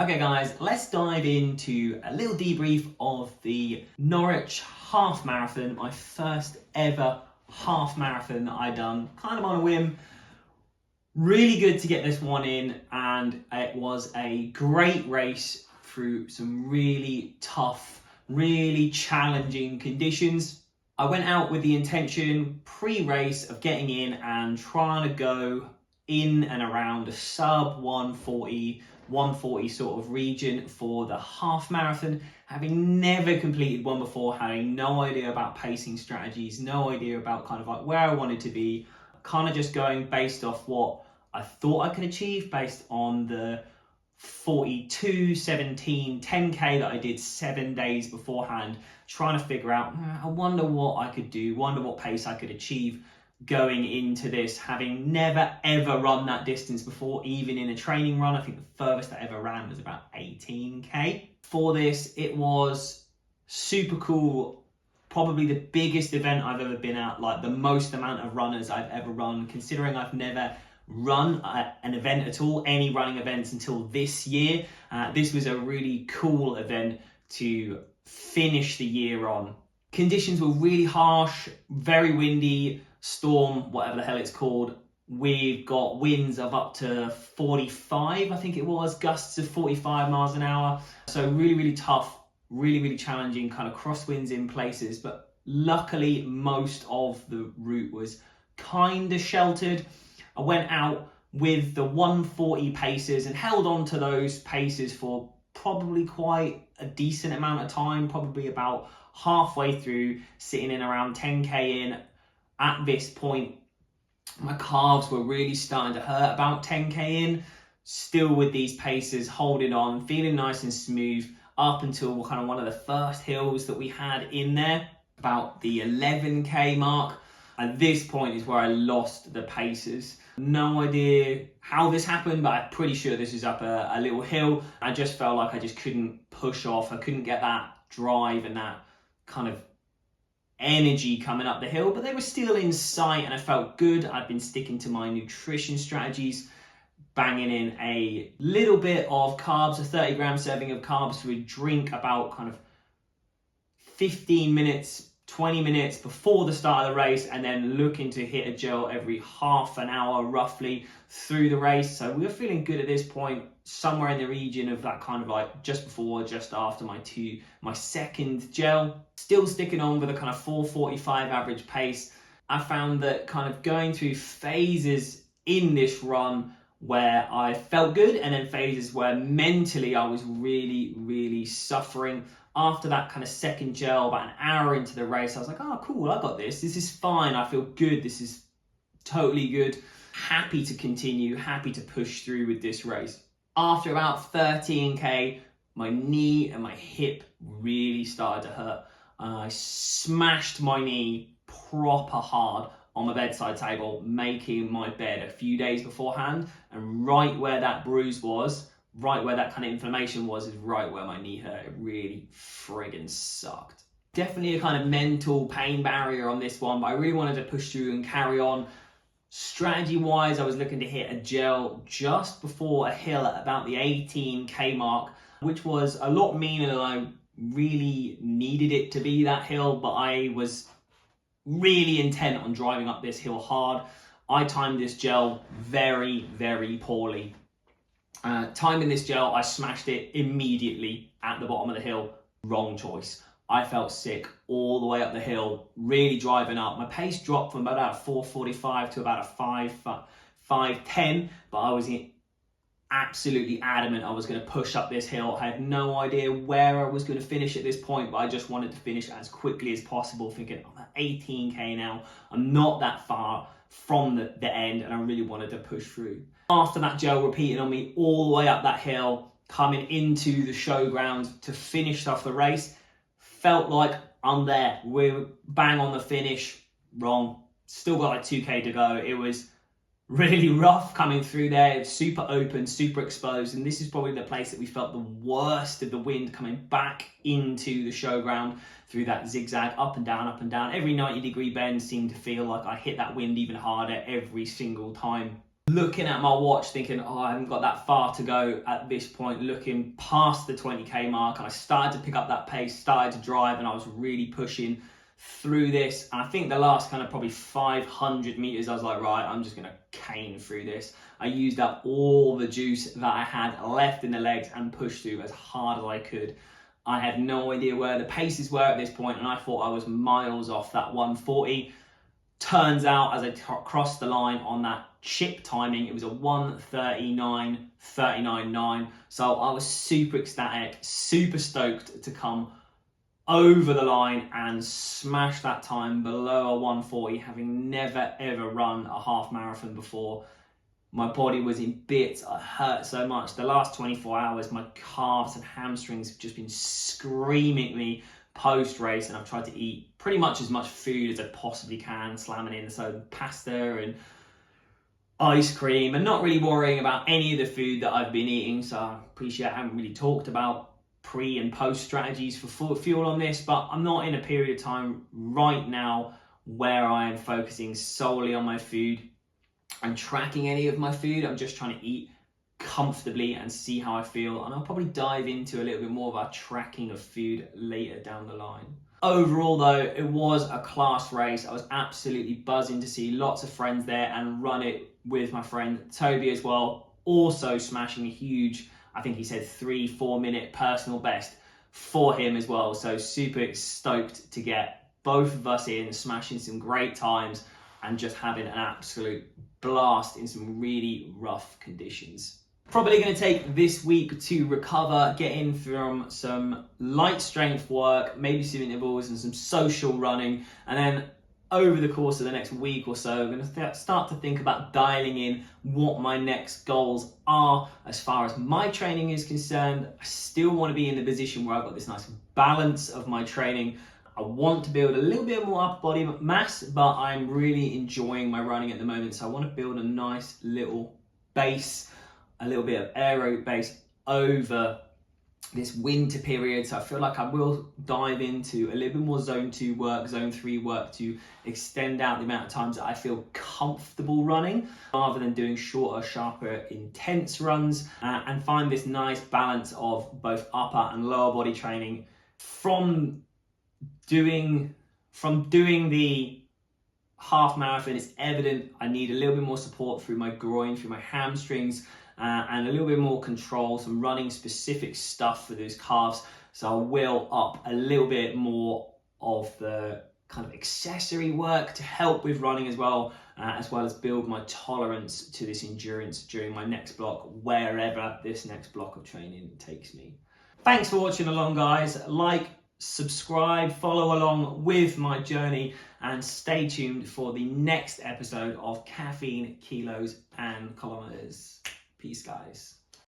Okay guys, let's dive into a little debrief of the Norwich half marathon, my first ever half marathon that I done, kind of on a whim. Really good to get this one in, and it was a great race through some really tough, really challenging conditions. I went out with the intention pre-race of getting in and trying to go in and around a sub 140 sort of region for the half marathon, having never completed one before, having no idea about pacing strategies, no idea about kind of like where I wanted to be, kind of just going based off what I thought I could achieve based on the 42, 17, 10k that I did 7 days beforehand, trying to figure out, I wonder what I could do, wonder what pace I could achieve going into this, having never ever run that distance before, even in a training run. I think the furthest I ever ran was about 18k. For this, it was super cool, probably the biggest event I've ever been at, like the most amount of runners I've ever run, considering I've never run an event at all, any running events until this year. This was a really cool event to finish the year on. Conditions were really harsh, very windy, storm, whatever the hell it's called. We've got winds of up to 45, I think it was, gusts of 45 miles an hour. So really, really tough, really, really challenging, kind of crosswinds in places. But luckily, most of the route was kind of sheltered. I went out with the 140 paces and held on to those paces for probably quite a decent amount of time, probably about halfway through, sitting in around 10k in. At this point, my calves were really starting to hurt about 10k in, still with these paces, holding on, feeling nice and smooth up until kind of one of the first hills that we had in there, about the 11k mark. At this point is where I lost the paces. No idea how this happened, but I'm pretty sure this is up a little hill. I just felt like I just couldn't push off. I couldn't get that drive and that kind of energy coming up the hill, but they were still in sight and I felt good. I'd been sticking to my nutrition strategies, banging in a little bit of carbs, a 30-gram serving of carbs to a drink about kind of 15 minutes, 20 minutes before the start of the race, and then looking to hit a gel every half an hour roughly through the race. So we were feeling good at this point, somewhere in the region of that kind of like just before, just after my second gel. Still sticking on with a kind of 4:45 average pace. I found that kind of going through phases in this run where I felt good, and then phases where mentally I was really, really suffering. After that kind of second gel, about an hour into the race, I was like, oh, cool, I got this. This is fine. I feel good. This is totally good. Happy to continue, happy to push through with this race. After about 13k, my knee and my hip really started to hurt. I smashed my knee proper hard on the bedside table, making my bed a few days beforehand. And right where that bruise was, right where that kind of inflammation was, is right where my knee hurt. It really friggin' sucked. Definitely a kind of mental pain barrier on this one, but I really wanted to push through and carry on. Strategy wise, I was looking to hit a gel just before a hill at about the 18k mark, which was a lot meaner than I really needed it to be, that hill, but I was really intent on driving up this hill hard. I timed this gel very, very poorly. Timing this gel, I smashed it immediately at the bottom of the hill. Wrong choice. I felt sick all the way up the hill, really driving up. My pace dropped from about a 4:45 to about a 5:10, but I was absolutely adamant I was going to push up this hill. I had no idea where I was going to finish at this point, but I just wanted to finish as quickly as possible, thinking, I'm at 18k now. I'm not that far from the end, and I really wanted to push through. After that gel repeating on me all the way up that hill, coming into the showground to finish off the race, felt like I'm there. We're bang on the finish. Wrong. Still got like 2k to go. It was really rough coming through there. It was super open, super exposed, and this is probably the place that we felt the worst of the wind coming back into the showground through that zigzag, up and down, up and down. Every 90-degree bend seemed to feel like I hit that wind even harder every single time. looking at my watch thinking, oh, I haven't got that far to go at this point, looking past the 20k mark, and I started to pick up that pace, started to drive, and I was really pushing through this. And I think the last kind of probably 500 meters, I was like, right, I'm just gonna cane through this. I used up all the juice that I had left in the legs and pushed through as hard as I could. I had no idea where the paces were at this point, and I thought I was miles off that 140. Turns out, as I crossed the line on that chip timing, it was a 1:39.39.9. So I was super ecstatic, super stoked to come over the line and smash that time below a 140, having never ever run a half marathon before. My body was in bits. I hurt so much. The last 24 hours, my calves and hamstrings have just been screaming at me post-race, and I've tried to eat pretty much as much food as I possibly can, slamming in so pasta and ice cream, and not really worrying about any of the food that I've been eating. So I appreciate I haven't really talked about pre and post strategies for fuel on this, but I'm not in a period of time right now where I am focusing solely on my food and tracking any of my food. I'm just trying to eat comfortably and see how I feel, and I'll probably dive into a little bit more of our tracking of food later down the line. Overall though, it was a class race. I was absolutely buzzing to see lots of friends there and run it with my friend Toby as well, also smashing a huge, I think he said 3-4 minute personal best for him as well. So super stoked to get both of us in, smashing some great times and just having an absolute blast in some really rough conditions. Probably going to take this week to recover, get in from some light strength work, maybe some intervals and some social running, and then over the course of the next week or so, I'm going to start to think about dialing in what my next goals are as far as my training is concerned. I still want to be in the position where I've got this nice balance of my training. I want to build a little bit more upper body mass, but I'm really enjoying my running at the moment. So I want to build a nice little base, a little bit of aero base over this winter period. So I feel like I will dive into a little bit more zone 2 work, zone 3 work to extend out the amount of times that I feel comfortable running rather than doing shorter, sharper, intense runs, and find this nice balance of both upper and lower body training. From doing the half marathon, it's evident I need a little bit more support through my groin, through my hamstrings, and a little bit more control, some running specific stuff for those calves. So I will up a little bit more of the kind of accessory work to help with running as well as build my tolerance to this endurance during my next block, wherever this next block of training takes me. Thanks for watching along, guys. Like, subscribe, follow along with my journey, and stay tuned for the next episode of Caffeine, Kilos and Kilometres. Peace, guys.